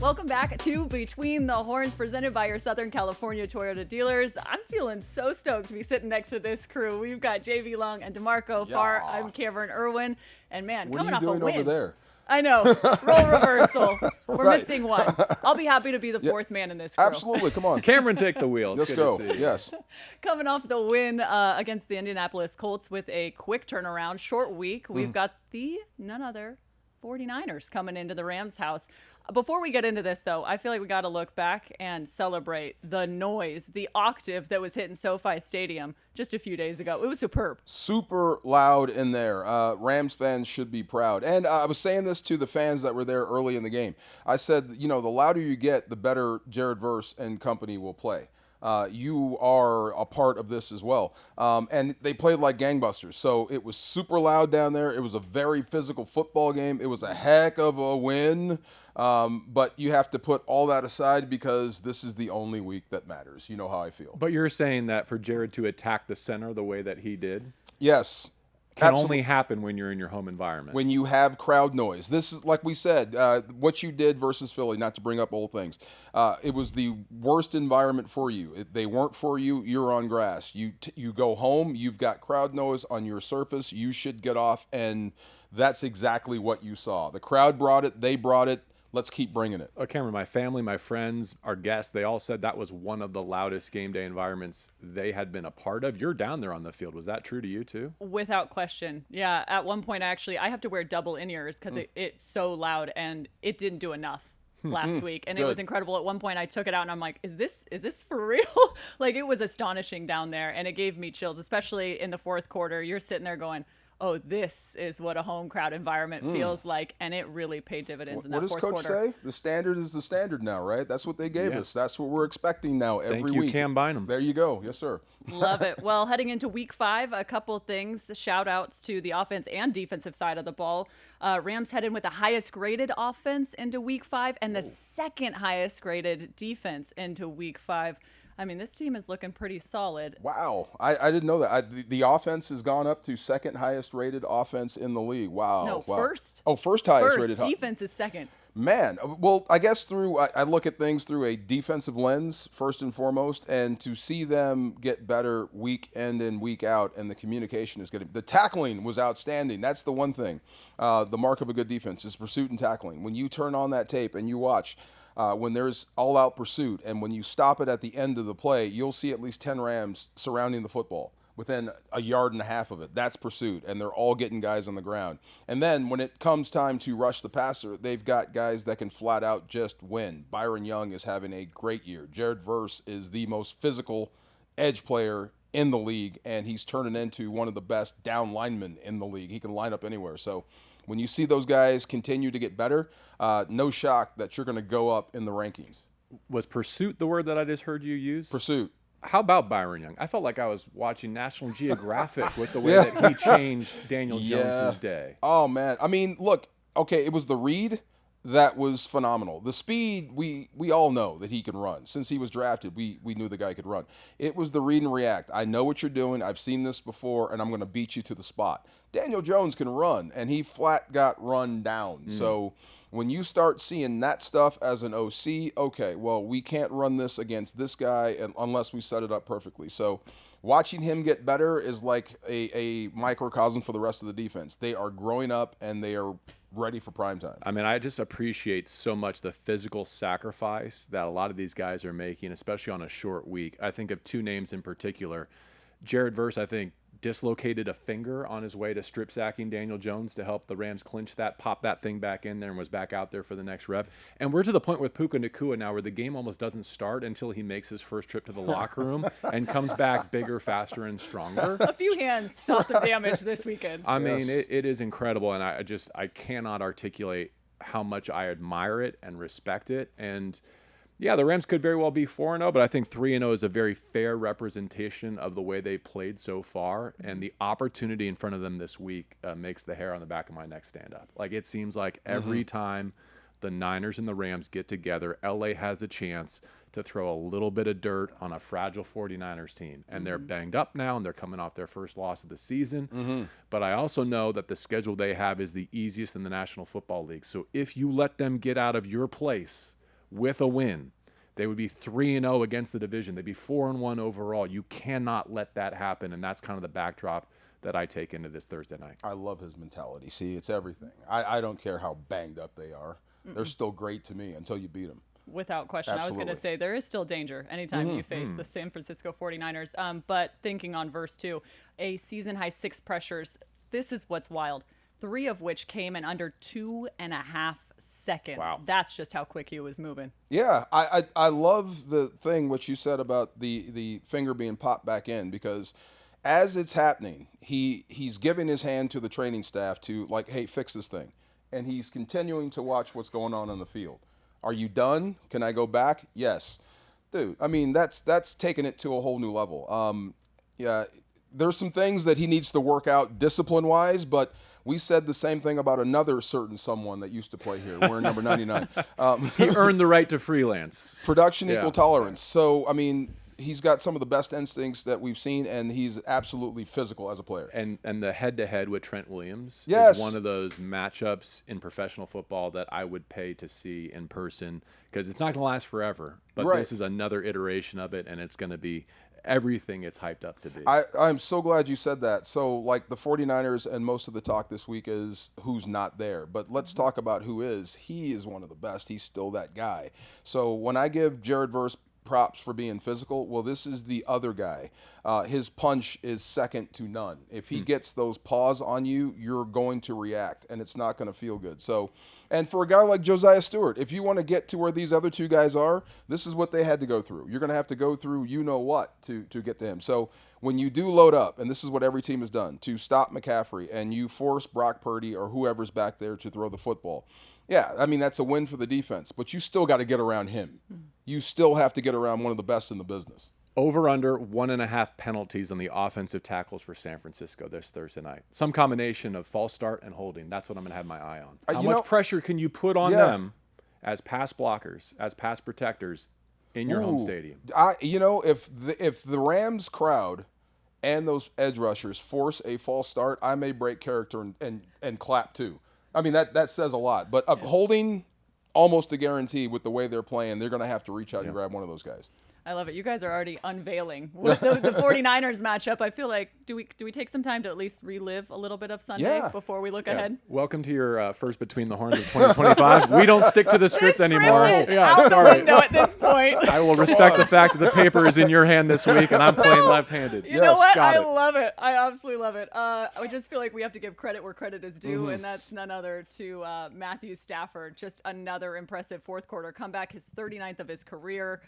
Welcome back to Between the Horns, presented by your Southern California Toyota dealers. I'm feeling so stoked to be sitting next to this crew. We've got JV Long and D'Marco Farr. I'm Camryn Irwin. And man, what coming are you off a doing win. over there? I know. Role reversal. We're Right. missing one. I'll be happy to be the fourth man in this crew. Absolutely. Come on. Camryn, take the wheel. Let's go. Yes. Coming off the win against the Indianapolis Colts with a quick turnaround, short week, we've got the none other 49ers coming into the Rams house. Before we get into this, though, I feel like we got to look back and celebrate the noise, the octave that was hitting SoFi Stadium just a few days ago. It was superb. Super loud in there. Rams fans should be proud. And I was saying this to the fans that were there early in the game. I said, the louder you get, the better Jared Verse and company will play. You are a part of this as well. And they played like gangbusters. So it was super loud down there. It was a very physical football game. It was a heck of a win. But you have to put all that aside because this is the only week that matters. You know how I feel. But you're saying that for Jared to attack the center the way that he did Yes. can only happen when you're in your home environment. When you have crowd noise. This is, like we said, what you did versus Philly, not to bring up old things. It was the worst environment for you. They weren't for you. You're on grass. You go home. You've got crowd noise on your surface. You should get off, and that's exactly what you saw. The crowd brought it. They brought it. Let's keep bringing it. Cameron, my family, my friends, our guests, they all said that was one of the loudest game day environments they had been a part of. You're down there on the field. Was that true to you too? Without question. Yeah. At one point, actually, I have to wear double in-ears because it's so loud, and it didn't do enough last week. And it was incredible. At one point, I took it out, and I'm like, is this for real? Like, it was astonishing down there, and it gave me chills, especially in the fourth quarter. You're sitting there going, oh, this is what a home crowd environment feels like, and it really paid dividends in that fourth quarter. What does Coach say? The standard is the standard now, right? That's what they gave us. That's what we're expecting now every week. Thank you, Cam Bynum. There you go. Yes, sir. Love it. Well, heading into week 5, a couple things. Shout outs to the offense and defensive side of the ball. Rams head in with the highest graded offense into week 5 and the second highest graded defense into week 5. I mean, this team is looking pretty solid. Wow. I didn't know that. The offense has gone up to second highest rated offense in the league. Wow. No, wow. First. Oh, first highest First. rated. Defense is second. Man, well, I guess I look at things through a defensive lens, first and foremost, and to see them get better week in and week out, and the communication is getting – the tackling was outstanding. That's the one thing. The mark of a good defense is pursuit and tackling. When you turn on that tape and you watch when there's all-out pursuit, and when you stop it at the end of the play, you'll see at least 10 Rams surrounding the football within a yard and a half of it. That's pursuit, and they're all getting guys on the ground. And then when it comes time to rush the passer, they've got guys that can flat out just win. Byron Young is having a great year. Jared Verse is the most physical edge player in the league, and he's turning into one of the best down linemen in the league. He can line up anywhere. So when you see those guys continue to get better, no shock that you're going to go up in the rankings. Was pursuit the word that I just heard you use? Pursuit. How about Byron Young? I felt like I was watching National Geographic with the way that he changed Daniel Jones's day. Oh, man. I mean, look, okay, it was the read that was phenomenal. The speed, we all know that he can run. Since he was drafted, we knew the guy could run. It was the read and react. I know what you're doing. I've seen this before, and I'm going to beat you to the spot. Daniel Jones can run, and he flat got run down. So when you start seeing that stuff as an OC, okay, well, we can't run this against this guy unless we set it up perfectly. So watching him get better is like a microcosm for the rest of the defense. They are growing up, and they are ready for prime time. I mean, I just appreciate so much the physical sacrifice that a lot of these guys are making, especially on a short week. I think of 2 names in particular. Jared Verse, I think, dislocated a finger on his way to strip sacking Daniel Jones to help the Rams clinch that, pop that thing back in there, and was back out there for the next rep. And we're to the point with Puka Nacua now where the game almost doesn't start until he makes his first trip to the locker room and comes back bigger, faster, and stronger. A few hands saw some damage this weekend. I mean, it is incredible, and I cannot articulate how much I admire it and respect it. And yeah, the Rams could very well be 4-0, but I think 3-0 is a very fair representation of the way they played so far, and the opportunity in front of them this week makes the hair on the back of my neck stand up. Like, it seems like every time the Niners and the Rams get together, LA has a chance to throw a little bit of dirt on a fragile 49ers team. And they're banged up now, and they're coming off their first loss of the season. But I also know that the schedule they have is the easiest in the National Football League. So if you let them get out of your place with a win, they would be 3-0 against the division. They'd be 4-1 overall. You cannot let that happen, and that's kind of the backdrop that I take into this Thursday night. I love his mentality. See, it's everything. I don't care how banged up they are. They're still great to me until you beat them. Without question. Absolutely. I was going to say there is still danger anytime you face the San Francisco 49ers. But thinking on verse 2, a season-high 6 pressures. This is what's wild. 3 of which came in under 2.5 seconds. Wow. That's just how quick he was moving. Yeah, I love the thing what you said about the finger being popped back in, because as it's happening, he's giving his hand to the training staff to, like, hey, fix this thing. And he's continuing to watch what's going on the field. Are you done? Can I go back? Yes. Dude, I mean, that's taking it to a whole new level. Yeah, there's some things that he needs to work out discipline-wise, but we said the same thing about another certain someone that used to play here. We're number 99. He earned the right to freelance. Production Yeah. equal tolerance. So, I mean, he's got some of the best instincts that we've seen, and he's absolutely physical as a player. And the head-to-head with Trent Williams Yes. is one of those matchups in professional football that I would pay to see in person, because it's not going to last forever. But Right. this is another iteration of it, and it's going to be everything it's hyped up to be. I'm so glad you said that. So, like, the 49ers and most of the talk this week is who's not there. But let's talk about who is. He is one of the best. He's still that guy. So when I give Jared Verse props for being physical, well, this is the other guy. His punch is second to none. If he gets those paws on you, you're going to react, and it's not going to feel good. So, and for a guy like Josiah Stewart, if you want to get to where these other two guys are, this is what they had to go through. You're going to have to go through you-know-what to get to him. So when you do load up, and this is what every team has done, to stop McCaffrey, and you force Brock Purdy or whoever's back there to throw the football, yeah, I mean, that's a win for the defense, but you still got to get around him. You still have to get around one of the best in the business. Over under 1.5 penalties on the offensive tackles for San Francisco this Thursday night. Some combination of false start and holding. That's what I'm going to have my eye on. How much pressure can you put on them as pass blockers, as pass protectors in your home stadium? If the Rams crowd and those edge rushers force a false start, I may break character and clap too. I mean, that says a lot. But holding, almost a guarantee with the way they're playing, they're going to have to reach out and grab one of those guys. I love it. You guys are already unveiling with the 49ers matchup. I feel like, do we take some time to at least relive a little bit of Sunday before we look ahead? Welcome to your first Between the Horns of 2025. We don't stick to the script This anymore. script is out the window at this point. I will respect the fact that the paper is in your hand this week, and I'm playing left-handed. You know what? Got I it. love it. I absolutely love it. I just feel like we have to give credit where credit is due, and that's none other to Matthew Stafford. Just another impressive fourth quarter comeback, his 39th of his career.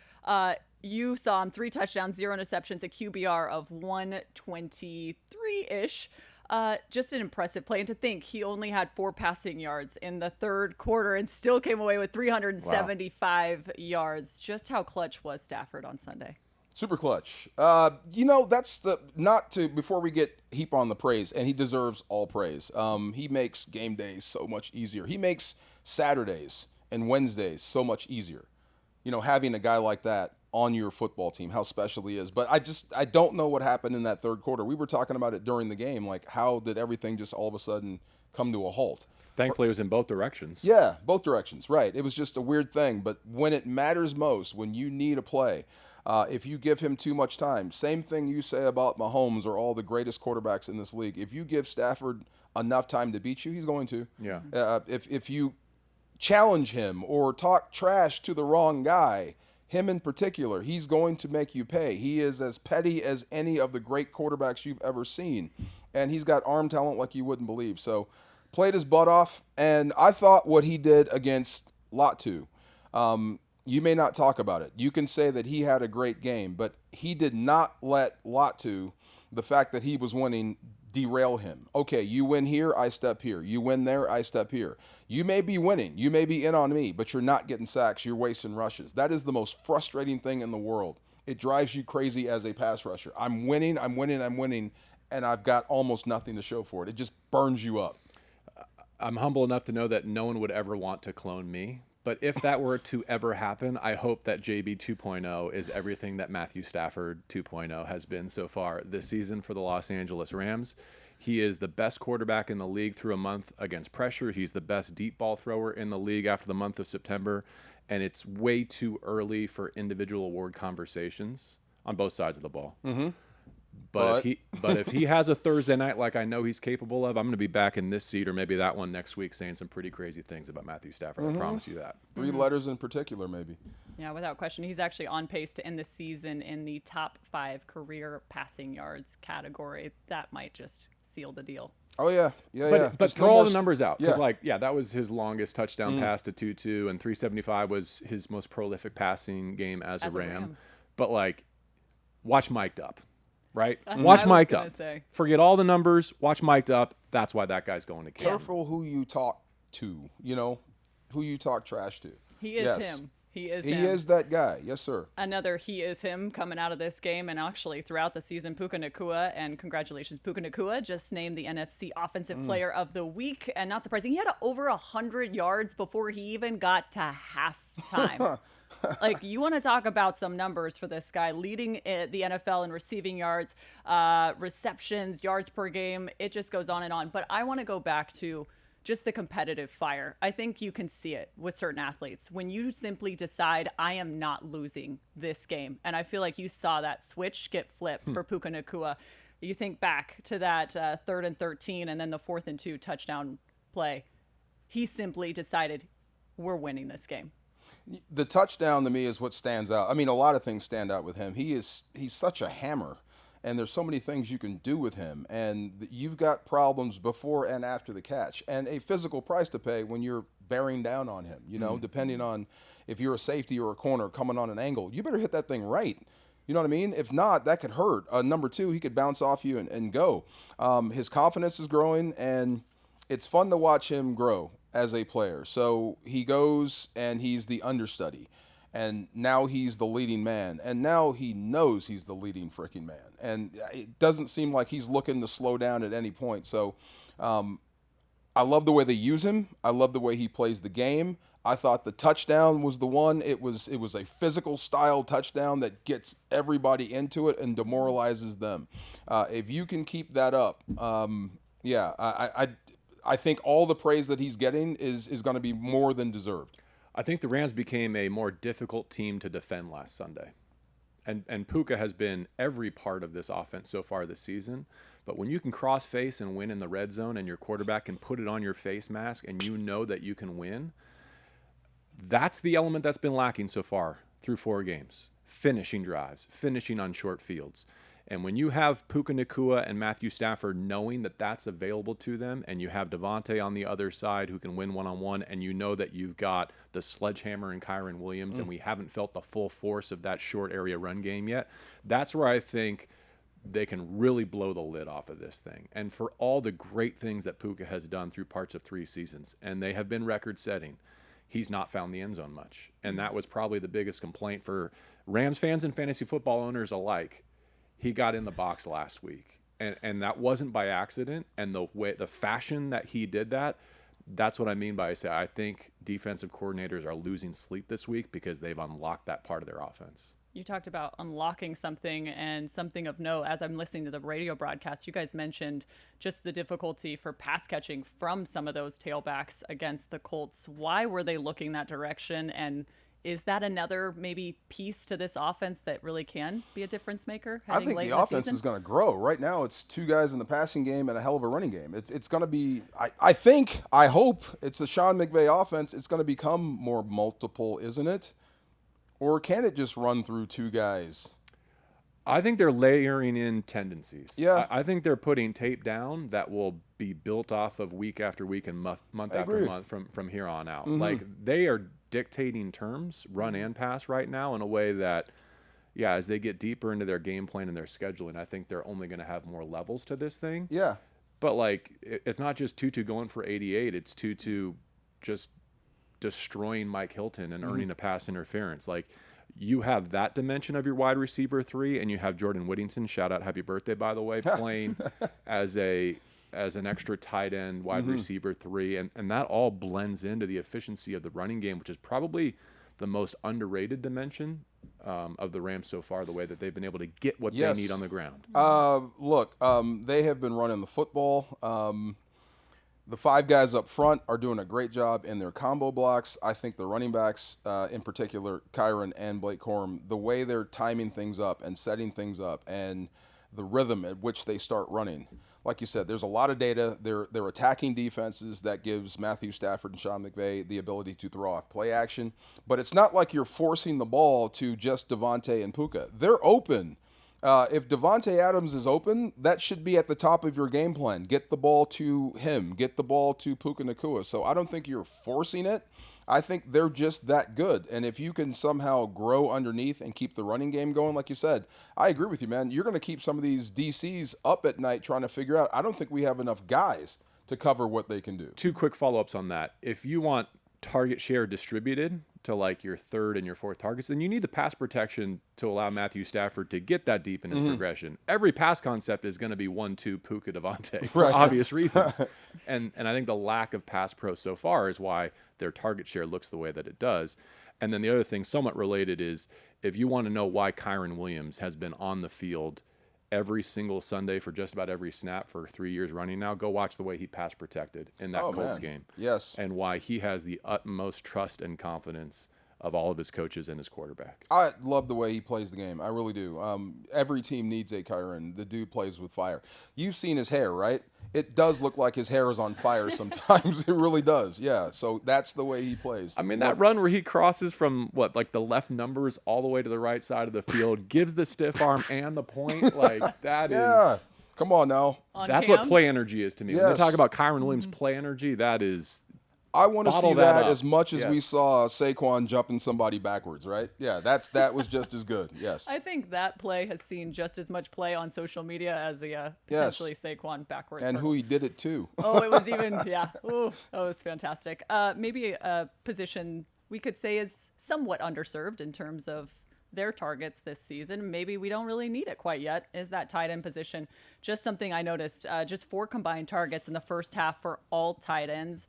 You saw him 3 touchdowns, 0 interceptions, a QBR of 123-ish. Just an impressive play. And to think he only had 4 passing yards in the third quarter and still came away with 375 yards. Just how clutch was Stafford on Sunday? Super clutch. That's before we heap on the praise, and he deserves all praise. He makes game days so much easier. He makes Saturdays and Wednesdays so much easier. Having a guy like that on your football team, how special he is. But I don't know what happened in that third quarter. We were talking about it during the game, like how did everything just all of a sudden come to a halt? Thankfully, it was in both directions. Yeah, both directions, right. It was just a weird thing. But when it matters most, when you need a play, if you give him too much time, same thing you say about Mahomes or all the greatest quarterbacks in this league. If you give Stafford enough time to beat you, he's going to. Yeah. If you challenge him or talk trash to the wrong guy, him in particular, he's going to make you pay. He is as petty as any of the great quarterbacks you've ever seen. And he's got arm talent like you wouldn't believe. So played his butt off. And I thought what he did against Latu, you may not talk about it. You can say that he had a great game, but he did not let Latu, the fact that he was winning, derail him. Okay, you win here, I step here. You win there, I step here. You may be winning. You may be in on me, but you're not getting sacks. You're wasting rushes. That is the most frustrating thing in the world. It drives you crazy as a pass rusher. I'm winning, and I've got almost nothing to show for it. It just burns you up. I'm humble enough to know that no one would ever want to clone me. But if that were to ever happen, I hope that JB 2.0 is everything that Matthew Stafford 2.0 has been so far this season for the Los Angeles Rams. He is the best quarterback in the league through a month against pressure. He's the best deep ball thrower in the league after the month of September. and it's way too early for individual award conversations on both sides of the ball. Mm-hmm. But if he has a Thursday night like I know he's capable of, I'm going to be back in this seat or maybe that one next week saying some pretty crazy things about Matthew Stafford. I promise you that. 3 letters in particular, maybe. Yeah, without question. He's actually on pace to end the season in the top 5 career passing yards category. That might just seal the deal. Oh, yeah. But Just throw all the numbers out. Because, Yeah. that was his longest touchdown pass to Tutu, and 375 was his most prolific passing game as a Ram. But, watch mic'd up, right? Watch mic'd up. Forget all the numbers. Watch mic'd up. That's why that guy's going to camp. Careful who you talk to, who you talk trash to. He is him. He is He him. is that guy. Yes, sir. Another he is him coming out of this game, and actually throughout the season, Puka Nacua, and congratulations, Puka Nacua just named the NFC Offensive Player of the Week, and not surprising, he had over 100 yards before he even got to halftime. You want to talk about some numbers for this guy, leading the NFL in receiving yards, receptions, yards per game. It just goes on and on. But I want to go back to just the competitive fire. I think you can see it with certain athletes when you simply decide, I am not losing this game. And I feel like you saw that switch get flipped for Puka Nacua. You think back to that 3rd and 13 and then the 4th and 2 touchdown play. He simply decided, we're winning this game. The touchdown to me is what stands out. I mean, a lot of things stand out with him. He's such a hammer. And there's so many things you can do with him. And you've got problems before and after the catch. And a physical price to pay when you're bearing down on him, depending on if you're a safety or a corner coming on an angle. You better hit that thing right. You know what I mean? If not, that could hurt. Number 2, he could bounce off you and go. His confidence is growing, and it's fun to watch him grow as a player. So he goes, and he's the understudy. And now he's the leading man. And now he knows he's the leading freaking man. And it doesn't seem like he's looking to slow down at any point. So I love the way they use him. I love the way he plays the game. I thought the touchdown was the one. It was a physical style touchdown that gets everybody into it and demoralizes them. If you can keep that up, I think all the praise that he's getting is going to be more than deserved. I think the Rams became a more difficult team to defend last Sunday. And Puka has been every part of this offense so far this season. But when you can cross face and win in the red zone and your quarterback can put it on your face mask and you know that you can win, that's the element that's been lacking so far through 4 games. Finishing drives, finishing on short fields. And when you have Puka Nacua and Matthew Stafford knowing that that's available to them, and you have Devontae on the other side who can win one-on-one, and you know that you've got the sledgehammer in Camryn Williams, and we haven't felt the full force of that short area run game yet, that's where I think they can really blow the lid off of this thing. And for all the great things that Puka has done through parts of 3 seasons, and they have been record-setting, he's not found the end zone much. And that was probably the biggest complaint for Rams fans and fantasy football owners alike. He got in the box last week, and that wasn't by accident. And the fashion that he did that's what I mean by I think defensive coordinators are losing sleep this week because they've unlocked that part of their offense. You talked about unlocking something, and something of note, as I'm listening to the radio broadcast, you guys mentioned just the difficulty for pass catching from some of those tailbacks against the Colts. Why were they looking that direction? And is that another maybe piece to this offense that really can be a difference maker? I think the offense is going to grow. Right now, it's 2 guys in the passing game and a hell of a running game. It's going to be, I hope it's a Sean McVay offense. It's going to become more multiple, isn't it? Or can it just run through 2 guys? I think they're layering in tendencies. Yeah. I think they're putting tape down that will be built off of week after week and month after month from here on out. Mm-hmm. They are dictating terms, run and pass right now in a way that, as they get deeper into their game plan and their scheduling, I think they're only going to have more levels to this thing. Yeah. But, it's not just Tutu going for 88. It's Tutu just destroying Mike Hilton and earning a pass interference. You have that dimension of your wide receiver 3, and you have Jordan Whittington, shout out, happy birthday, by the way, playing as an extra tight end wide receiver 3, and that all blends into the efficiency of the running game, which is probably the most underrated dimension of the Rams so far, the way that they've been able to get what they need on the ground. Look, they have been running the football. The 5 guys up front are doing a great job in their combo blocks. I think the running backs, in particular, Camryn and Blake Corum, the way they're timing things up and setting things up and the rhythm at which they start running. Like you said, there's a lot of data. They're attacking defenses that gives Matthew Stafford and Sean McVay the ability to throw off play action. But it's not like you're forcing the ball to just Devontae and Puka. They're open. If Devontae Adams is open, that should be at the top of your game plan. Get the ball to him. Get the ball to Puka Nacua. So I don't think you're forcing it. I think they're just that good. And if you can somehow grow underneath and keep the running game going, like you said, I agree with you, man. You're going to keep some of these DCs up at night trying to figure out. I don't think we have enough guys to cover what they can do. 2 quick follow-ups on that. If you want target share distributed to like your 3rd and your 4th targets, then you need the pass protection to allow Matthew Stafford to get that deep in his progression. Every pass concept is going to be 1-2 Puka Devontae for obvious reasons. And I think the lack of pass pro so far is why their target share looks the way that it does. And then the other thing somewhat related is if you want to know why Kyren Williams has been on the field every single Sunday for just about every snap for 3 years running now, go watch the way he pass protected in that Colts game. Yes. And why he has the utmost trust and confidence of all of his coaches and his quarterback. I love the way he plays the game. I really do. Every team needs a Kyren. The dude plays with fire. You've seen his hair, right? It does look like his hair is on fire sometimes. It really does. Yeah. So that's the way he plays. I mean, that run where he crosses from like the left numbers all the way to the right side of the field, gives the stiff arm and the point. Like that yeah. is. Come on now. That's what play energy is to me. Yes. When they talk about Kyren Williams' play energy, that is. I want to see Bottle that up. as much as Yes. we saw Saquon jumping somebody backwards, right? Yeah, that was just as good. Yes. I think that play has seen just as much play on social media as the potentially Saquon backwards. And hurdle. who he did it to. Oh, it was even, yeah. Ooh, that was fantastic. Maybe a position we could say is somewhat underserved in terms of their targets this season. Maybe we don't really need it quite yet, is that tight end position. Just something I noticed, just 4 combined targets in the first half for all tight ends.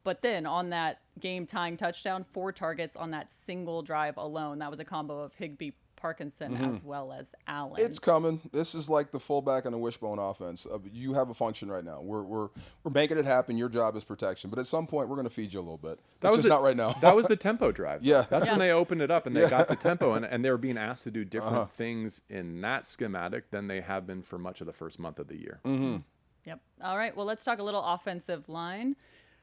But then on that game-tying touchdown, 4 targets on that single drive alone. That was a combo of Higbee, Parkinson, as well as Allen. It's coming. This is like the fullback on a wishbone offense. You have a function right now. We're making it happen. Your job is protection. But at some point, we're going to feed you a little bit. That's just not right now. That was the tempo drive. Yeah. That's when they opened it up and they got to tempo. And they were being asked to do different things in that schematic than they have been for much of the first month of the year. Yep. All right. Well, let's talk a little offensive line.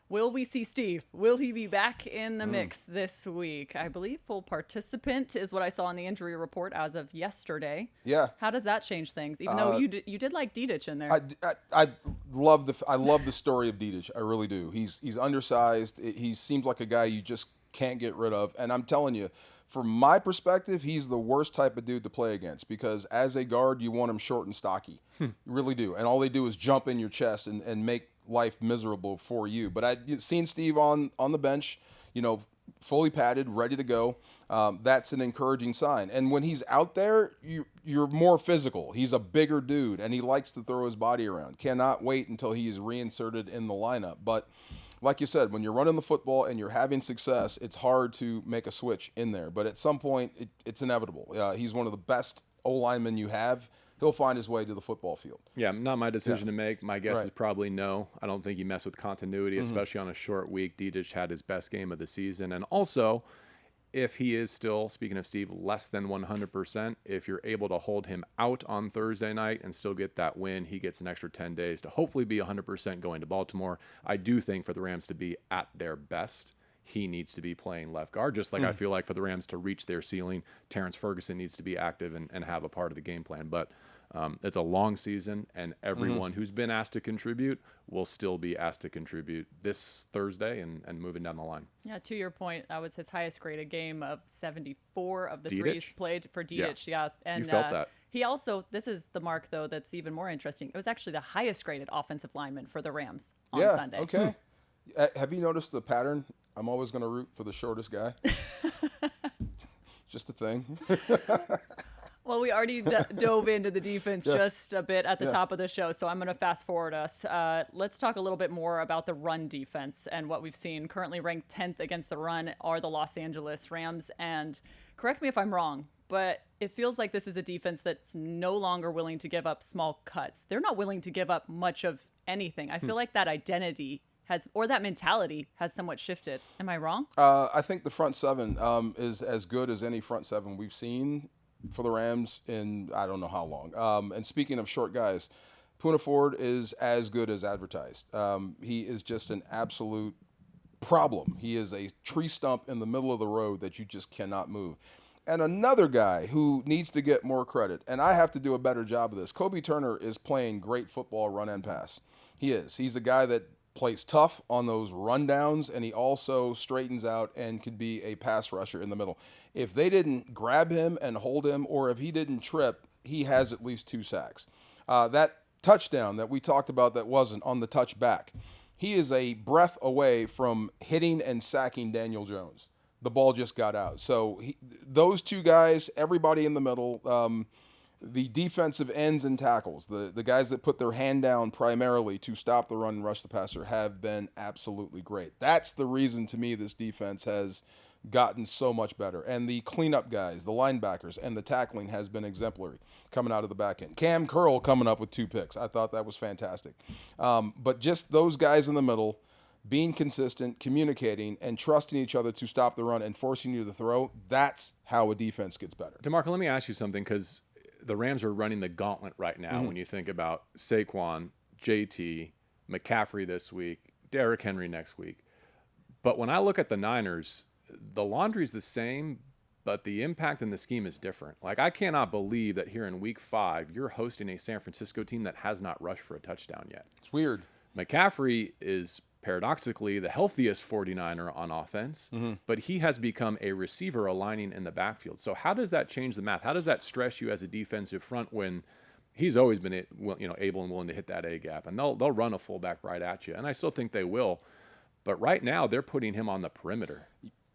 Will we see Steve? Will he be back in the mix this week? I believe full participant is what I saw in the injury report as of yesterday. Yeah. How does that change things? Even though you did like Dedich in there. I love the story of Dedich. I really do. He's undersized. He seems like a guy you just can't get rid of. And I'm telling you, from my perspective, he's the worst type of dude to play against because as a guard, you want him short and stocky. You really do. And all they do is jump in your chest and make life miserable for you. But I've seen Steve on the bench, fully padded, ready to go. That's an encouraging sign. And when he's out there, you're more physical. He's a bigger dude, and he likes to throw his body around. Cannot wait until he is reinserted in the lineup. But like you said, when you're running the football and you're having success, it's hard to make a switch in there. But at some point, it's inevitable. He's one of the best O-linemen you have. He'll find his way to the football field. Yeah, not my decision to make. My guess is probably no. I don't think he messed with continuity, especially on a short week. Dedich had his best game of the season. And also, if he is still, speaking of Steve, less than 100%, if you're able to hold him out on Thursday night and still get that win, he gets an extra 10 days to hopefully be 100% going to Baltimore. I do think for the Rams to be at their best, he needs to be playing left guard, just like I feel like for the Rams to reach their ceiling, Terrence Ferguson needs to be active and have a part of the game plan. But it's a long season, and everyone who's been asked to contribute will still be asked to contribute this Thursday and moving down the line. Yeah, to your point, that was his highest graded game of 74 of the Dedich? threes played for Dedich. Yeah. And you felt that. He also, this is the mark, though, that's even more interesting. It was actually the highest graded offensive lineman for the Rams on Sunday. Okay. Have you noticed the pattern? I'm always going to root for the shortest guy. Just a thing. Well, we already dove into the defense just a bit at the top of the show, so I'm going to fast forward us. Let's talk a little bit more about the run defense and what we've seen. Currently ranked 10th against the run are the Los Angeles Rams. And correct me if I'm wrong, but it feels like this is a defense that's no longer willing to give up small cuts. They're not willing to give up much of anything. I feel like that identity or that mentality has somewhat shifted. Am I wrong? I think the front seven is as good as any front seven we've seen for the Rams in I don't know how long. And speaking of short guys, Poona Ford is as good as advertised. He is just an absolute problem. He is a tree stump in the middle of the road that you just cannot move. And another guy who needs to get more credit, and I have to do a better job of this, Kobe Turner is playing great football run and pass. He is. He's a guy that plays tough on those rundowns, and he also straightens out and could be a pass rusher in the middle. If they didn't grab him and hold him, or if he didn't trip, he has at least 2 sacks. That touchdown that we talked about that wasn't on the touchback, he is a breath away from hitting and sacking Daniel Jones. The ball just got out. So those 2 guys, everybody in the middle, the defensive ends and tackles, the guys that put their hand down primarily to stop the run and rush the passer have been absolutely great. That's the reason to me this defense has gotten so much better. And the cleanup guys, the linebackers, and the tackling has been exemplary coming out of the back end. Cam Curl coming up with 2 picks. I thought that was fantastic. But just those guys in the middle, being consistent, communicating, and trusting each other to stop the run and forcing you to throw, that's how a defense gets better. DeMarco, let me ask you something, because the Rams are running the gauntlet right now when you think about Saquon, JT, McCaffrey this week, Derrick Henry next week. But when I look at the Niners, the laundry's the same, but the impact in the scheme is different. Like, I cannot believe that here in week 5, you're hosting a San Francisco team that has not rushed for a touchdown yet. It's weird. McCaffrey is paradoxically the healthiest 49er on offense, but he has become a receiver aligning in the backfield. So how does that change the math? How does that stress you as a defensive front when he's always been able and willing to hit that A gap? And they'll run a fullback right at you, and I still think they will. But right now they're putting him on the perimeter.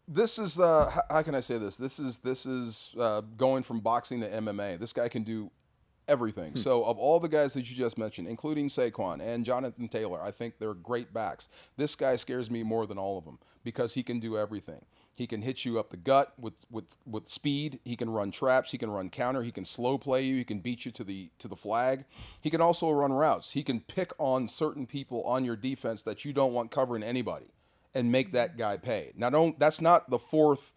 This is how can I say this? This is going from boxing to MMA. This guy can do everything. So of all the guys that you just mentioned, including Saquon and Jonathan Taylor, I think they're great backs. This guy scares me more than all of them because he can do everything. He can hit you up the gut with speed. He can run traps. He can run counter. He can slow play you. He can beat you to the flag. He can also run routes. He can pick on certain people on your defense that you don't want covering anybody and make that guy pay. Now, that's not the fourth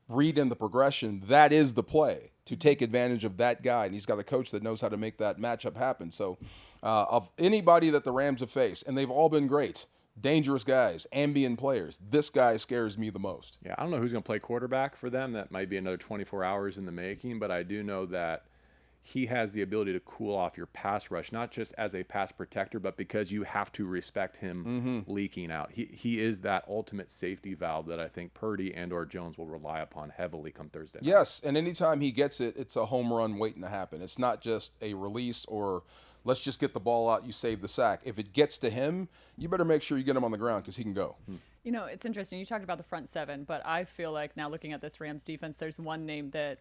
read in the progression. That is the play, to take advantage of that guy. And he's got a coach that knows how to make that matchup happen. So of anybody that the Rams have faced, and they've all been great, dangerous guys, ambient players, this guy scares me the most. Yeah, I don't know who's going to play quarterback for them. That might be another 24 hours in the making, but I do know that he has the ability to cool off your pass rush, not just as a pass protector, but because you have to respect him leaking out. He is that ultimate safety valve that I think Purdy and or Jones will rely upon heavily come Thursday night. Yes, and anytime he gets it, it's a home run waiting to happen. It's not just a release or let's just get the ball out, you save the sack. If it gets to him, you better make sure you get him on the ground because he can go. You know, it's interesting. You talked about the front 7, but I feel like now looking at this Rams defense, there's one name that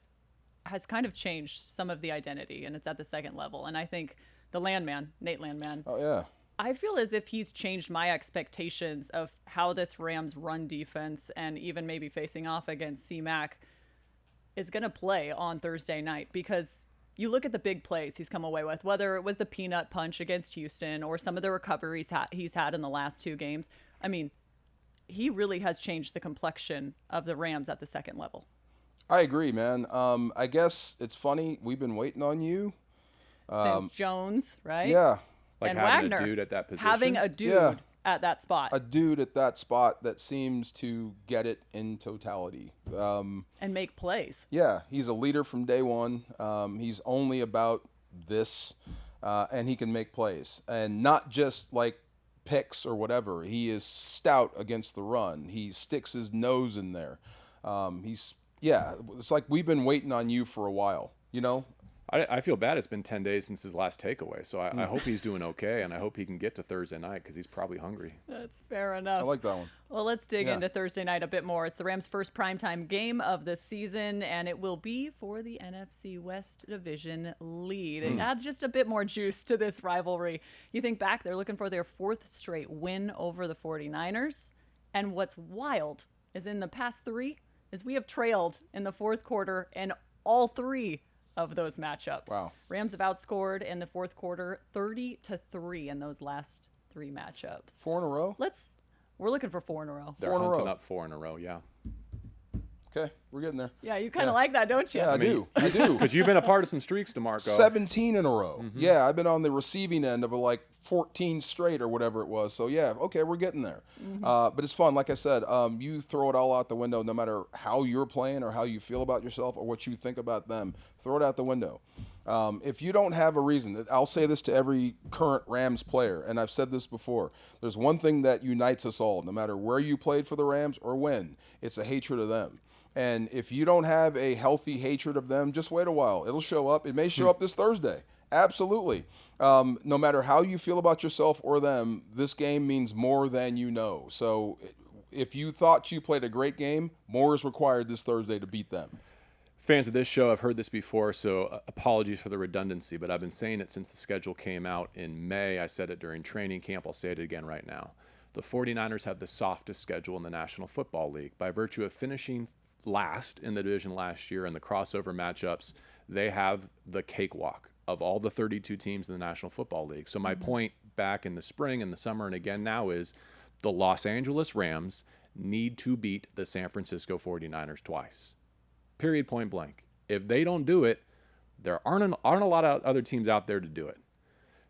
has kind of changed some of the identity, and it's at the second level. And I think the Landman, Nate Landman. Oh, yeah. I feel as if he's changed my expectations of how this Rams run defense and even maybe facing off against C-Mac is going to play on Thursday night, because you look at the big plays he's come away with, whether it was the peanut punch against Houston or some of the recoveries he's had in the last 2 games. I mean, he really has changed the complexion of the Rams at the second level. I agree, man. I guess it's funny. We've been waiting on you. Since Jones, right? Yeah. Like and having Wagner, a dude at that position. having a dude at that spot. A dude at that spot that seems to get it in totality. And make plays. Yeah, he's a leader from day one. He's only about this, and he can make plays. And not just like picks or whatever. He is stout against the run. He sticks his nose in there. It's like we've been waiting on you for a while, you know? I feel bad. It's been 10 days since his last takeaway, so I hope he's doing okay, and I hope he can get to Thursday night because he's probably hungry. That's fair enough. I like that one. Well, let's dig into Thursday night a bit more. It's the Rams' first primetime game of the season, and it will be for the NFC West Division lead. It adds just a bit more juice to this rivalry. You think back, they're looking for their 4th straight win over the 49ers, and what's wild is in the past 3 is we have trailed in the 4th quarter in all 3 of those matchups. Wow. Rams have outscored in the 4th quarter 30-3 in those last 3 matchups. 4 in a row? Let's We're looking for 4 in a row. They're hunting up 4 in a row, yeah. Okay, we're getting there. Yeah, you kind of like that, don't you? Yeah, I do. Because you've been a part of some streaks, D'Marco. 17 in a row. Yeah, I've been on the receiving end of like 14 straight or whatever it was. So, yeah, okay, we're getting there. But it's fun. Like I said, you throw it all out the window no matter how you're playing or how you feel about yourself or what you think about them. Throw it out the window. If you don't have a reason, I'll say this to every current Rams player, and I've said this before. There's one thing that unites us all, no matter where you played for the Rams or when. It's a hatred of them. And if you don't have a healthy hatred of them, just wait a while. It'll show up. It may show up this Thursday. Absolutely. No matter how you feel about yourself or them, this game means more than you know. So if you thought you played a great game, more is required this Thursday to beat them. Fans of this show have heard this before, so apologies for the redundancy, but I've been saying it since the schedule came out in May. I said it during training camp. I'll say it again right now. The 49ers have the softest schedule in the National Football League. By virtue of finishing last in the division last year and the crossover matchups, they have the cakewalk of all the 32 teams in the National Football League. So my point back in the spring and the summer and again now is the Los Angeles Rams need to beat the San Francisco 49ers twice. Period, point blank. If they don't do it, there aren't a lot of other teams out there to do it.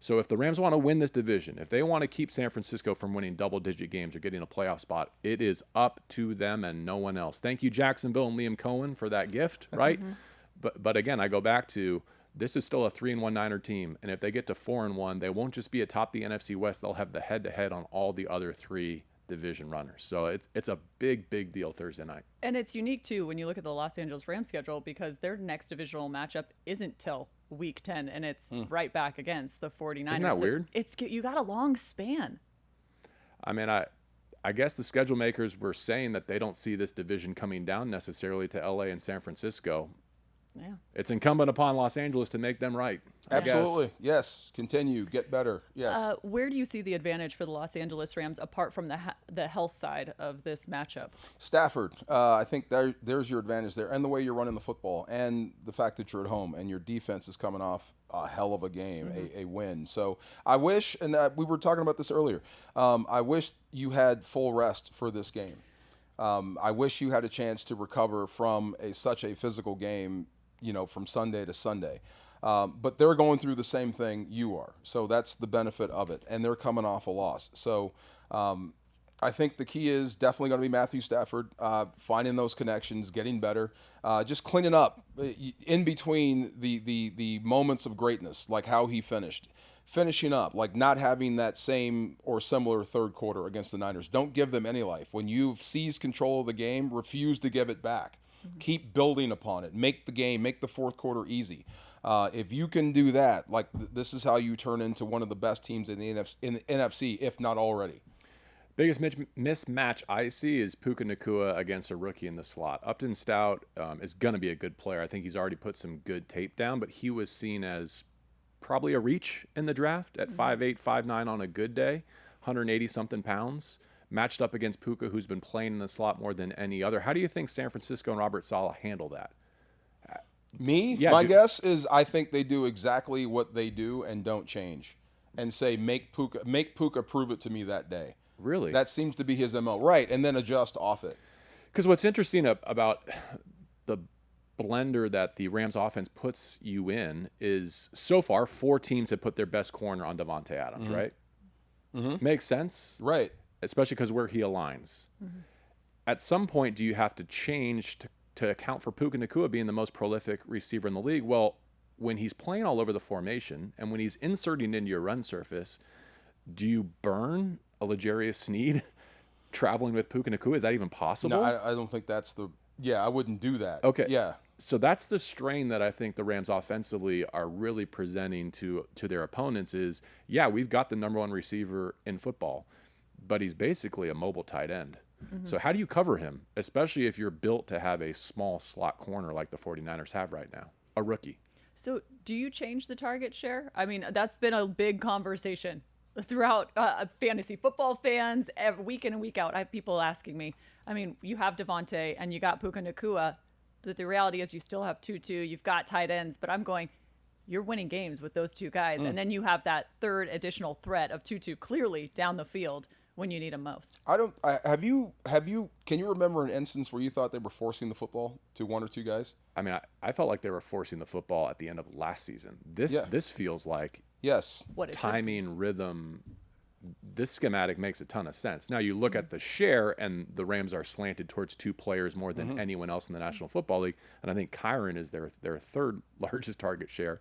So if the Rams want to win this division, if they want to keep San Francisco from winning double-digit games or getting a playoff spot, it is up to them and no one else. Thank you, Jacksonville and Liam Cohen, for that gift, right? But again, I go back to this is still a 3-1 Niner team, and if they get to 4-1, they won't just be atop the NFC West. They'll have the head-to-head on all the other 3 division runners. So it's a big deal Thursday night. And it's unique too when you look at the Los Angeles Rams schedule because their next divisional matchup isn't till week 10 and it's right back against the 49ers. Isn't that weird? You got a long span. I mean, I guess the schedule makers were saying that they don't see this division coming down necessarily to LA and San Francisco. Yeah. It's incumbent upon Los Angeles to make them right. Absolutely. Yes. Continue. Get better. Yes. Where do you see the advantage for the Los Angeles Rams apart from the health side of this matchup? Stafford. I think there's your advantage there, and the way you're running the football, and the fact that you're at home and your defense is coming off a hell of a game, a win. So I wish, and we were talking about this earlier, I wish you had full rest for this game. I wish you had a chance to recover from such a physical game, from Sunday to Sunday. But they're going through the same thing you are. So that's the benefit of it. And they're coming off a loss. So I think the key is definitely going to be Matthew Stafford, finding those connections, getting better, just cleaning up in between the moments of greatness, like how he finishing up, like not having that same or similar third quarter against the Niners. Don't give them any life. When you've seized control of the game, refuse to give it back. Keep building upon it. Make the fourth quarter easy. If you can do that, this is how you turn into one of the best teams in the NFC, if not already. Biggest mismatch I see is Puka Nacua against a rookie in the slot. Upton Stout is going to be a good player. I think he's already put some good tape down, but he was seen as probably a reach in the draft at 5'8", 5'9" on a good day, 180-something pounds. Matched up against Puka, who's been playing in the slot more than any other. How do you think San Francisco and Robert Saleh handle that? My guess is I think they do exactly what they do and don't change, and say make Puka prove it to me that day. Really? That seems to be his MO, right? And then adjust off it. Because what's interesting about the blender that the Rams offense puts you in is so far 4 teams have put their best corner on Davante Adams, right? Makes sense, right? Especially because where he aligns. At some point, do you have to change to account for Puka Nacua being the most prolific receiver in the league? Well, when he's playing all over the formation and when he's inserting into your run surface, do you burn a L'Jarius Sneed traveling with Puka Nacua? Is that even possible? No, I don't think that's I wouldn't do that. Okay. Yeah. So that's the strain that I think the Rams offensively are really presenting to their opponents is, we've got the number 1 receiver in football, but he's basically a mobile tight end. So how do you cover him, especially if you're built to have a small slot corner like the 49ers have right now, a rookie? So do you change the target share? I mean, that's been a big conversation throughout fantasy football fans, week in and week out. I have people asking me, I mean, you have Davante and you got Puka Nacua, but the reality is you still have Tutu, you've got tight ends, but I'm going, you're winning games with those 2 guys. And then you have that third additional threat of Tutu clearly down the field when you need them most. Have you? Can you remember an instance where you thought they were forcing the football to one or two guys? I mean, I felt like they were forcing the football at the end of last season. This feels like Yes. What it should be. timing, rhythm. This schematic makes a ton of sense. Now you look at the share, and the Rams are slanted towards two players more than anyone else in the National Football League, and I think Camryn is their third largest target share.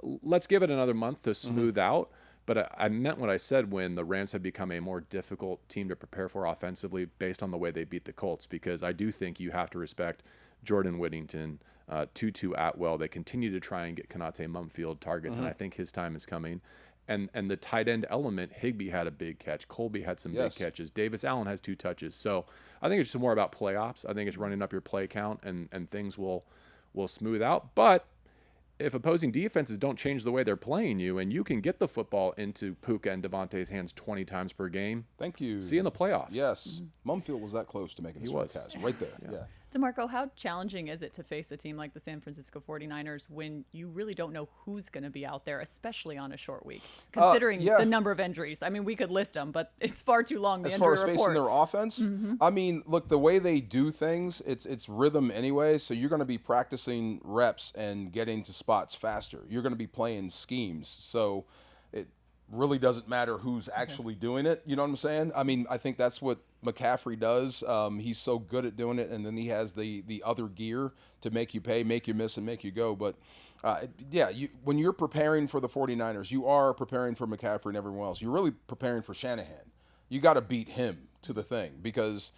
Let's give it another month to smooth out. But I meant what I said when the Rams have become a more difficult team to prepare for offensively based on the way they beat the Colts, because I do think you have to respect Jordan Whittington, Tutu Atwell. They continue to try and get Konate Mumfield targets, and I think his time is coming. And the tight end element, Higbee had a big catch. Colby had some big catches. Davis Allen has 2 touches. So I think it's just more about playoffs. I think it's running up your play count, and things will smooth out. But if opposing defenses don't change the way they're playing you, and you can get the football into Puka and Devontae's hands 20 times per game, Thank you. see you in the playoffs. Yes. Mumfield was that close to making this forecast. Right there. Yeah. D'Marco, how challenging is it to face a team like the San Francisco 49ers when you really don't know who's going to be out there, especially on a short week, considering the number of injuries? I mean, we could list them, but it's far too long, the As injury far as facing their offense, I mean, look, the way they do things, it's rhythm anyway, so you're going to be practicing reps and getting to spots faster. You're going to be playing schemes, so it really doesn't matter who's actually doing it. You know what I'm saying? I mean, I think that's what McCaffrey does. He's so good at doing it, and then he has the other gear to make you pay, make you miss, and make you go. But, when you're preparing for the 49ers, you are preparing for McCaffrey and everyone else. You're really preparing for Shanahan. You got to beat him to the thing, because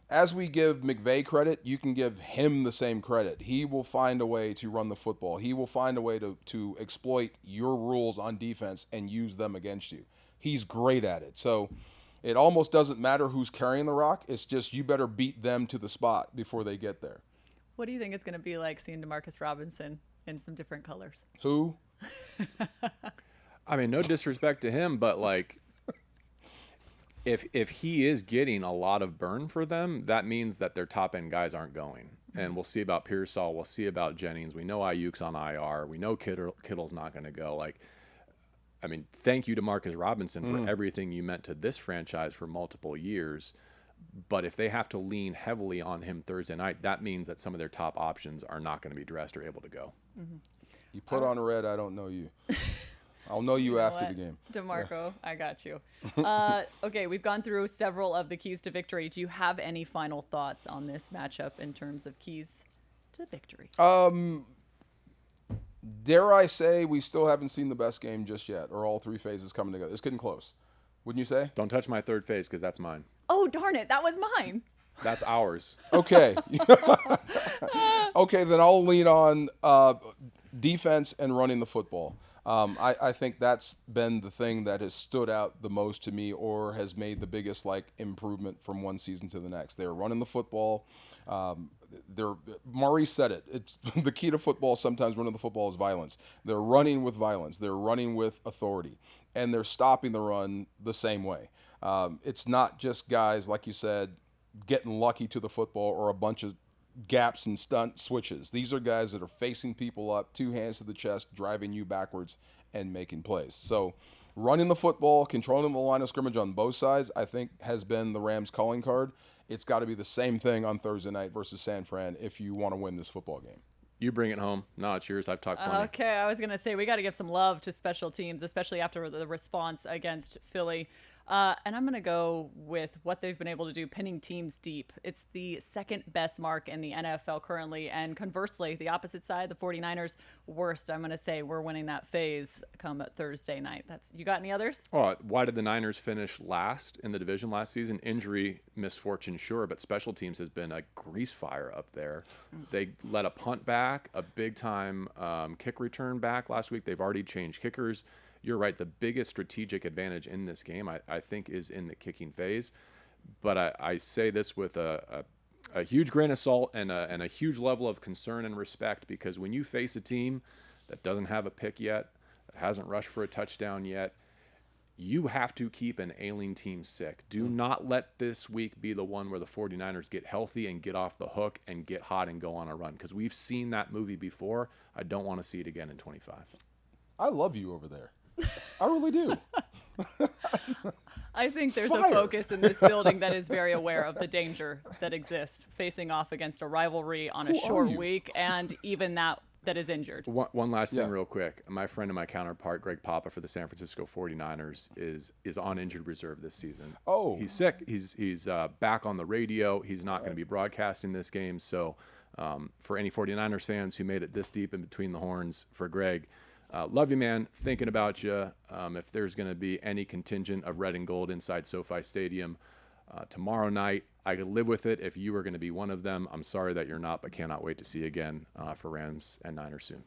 as we give McVay credit, you can give him the same credit. He will find a way to run the football. He will find a way to exploit your rules on defense and use them against you. He's great at it. So it almost doesn't matter who's carrying the rock. It's just you better beat them to the spot before they get there. What do you think it's going to be like seeing Demarcus Robinson in some different colors? Who? I mean, no disrespect to him, but like, if he is getting a lot of burn for them, that means that their top end guys aren't going. And we'll see about Pearsall. We'll see about Jennings. We know Ayuk's on IR. We know Kittle's not going to go. Like, I mean, thank you to Demarcus Robinson for everything you meant to this franchise for multiple years. But if they have to lean heavily on him Thursday night, that means that some of their top options are not going to be dressed or able to go. You put on red, I don't know you. I'll know you after the game. D'Marco, I got you. Okay, we've gone through several of the keys to victory. Do you have any final thoughts on this matchup in terms of keys to victory? Dare I say we still haven't seen the best game just yet, or all 3 phases coming together. It's getting close. Wouldn't you say? Don't touch my third phase, because that's mine. Oh, darn it. That was mine. That's ours. Okay. Okay, then I'll lean on defense and running the football. I think that's been the thing that has stood out the most to me, or has made the biggest improvement from one season to the next. They're running the football. Maurice said it. It's the key to football. Sometimes running the football is violence. They're running with violence. They're running with authority, and they're stopping the run the same way. It's not just guys, like you said, getting lucky to the football or a bunch of gaps and stunt switches. These are guys that are facing people up, 2 hands to the chest, driving you backwards and making plays. So running the football, controlling the line of scrimmage on both sides, I think has been the Rams' calling card. It's got to be the same thing on Thursday night versus San Fran if you want to win this football game. You bring it home. No, it's yours. I've talked plenty. Okay, I was going to say we got to give some love to special teams, especially after the response against Philly. And I'm going to go with what they've been able to do, pinning teams deep. It's the second best mark in the NFL currently. And conversely, the opposite side, the 49ers, worst. I'm going to say we're winning that phase come Thursday night. You got any others? Oh, why did the Niners finish last in the division last season? Injury, misfortune, sure, but special teams has been a grease fire up there. They let a punt back, a big-time kick return back last week. They've already changed kickers. You're right. The biggest strategic advantage in this game, I think, is in the kicking phase. But I say this with a huge grain of salt and a huge level of concern and respect, because when you face a team that doesn't have a pick yet, that hasn't rushed for a touchdown yet, you have to keep an ailing team sick. Do not let this week be the one where the 49ers get healthy and get off the hook and get hot and go on a run, because we've seen that movie before. I don't want to see it again in 25. I love you over there. I really do. I think there's Fire. a focus in this building that is very aware of the danger that exists facing off against a rivalry on a short week, and even that is injured. One last thing real quick. My friend and my counterpart, Greg Papa for the San Francisco 49ers, is on injured reserve this season. Oh. He's sick. He's back on the radio. He's not going to be broadcasting this game. So for any 49ers fans who made it this deep in between the horns, for Greg, love you, man. Thinking about you. If there's going to be any contingent of red and gold inside SoFi Stadium tomorrow night, I could live with it if you were going to be one of them. I'm sorry that you're not, but cannot wait to see you again for Rams and Niners soon.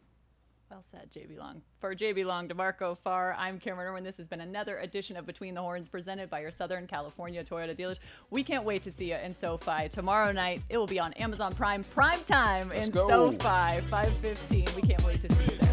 Well said, JB Long. For JB Long, D'Marco Farr, I'm Camryn Irwin. This has been another edition of Between the Horns presented by your Southern California Toyota dealers. We can't wait to see you in SoFi tomorrow night. It will be on Amazon Prime time in SoFi, 5:15. We can't wait to see you there.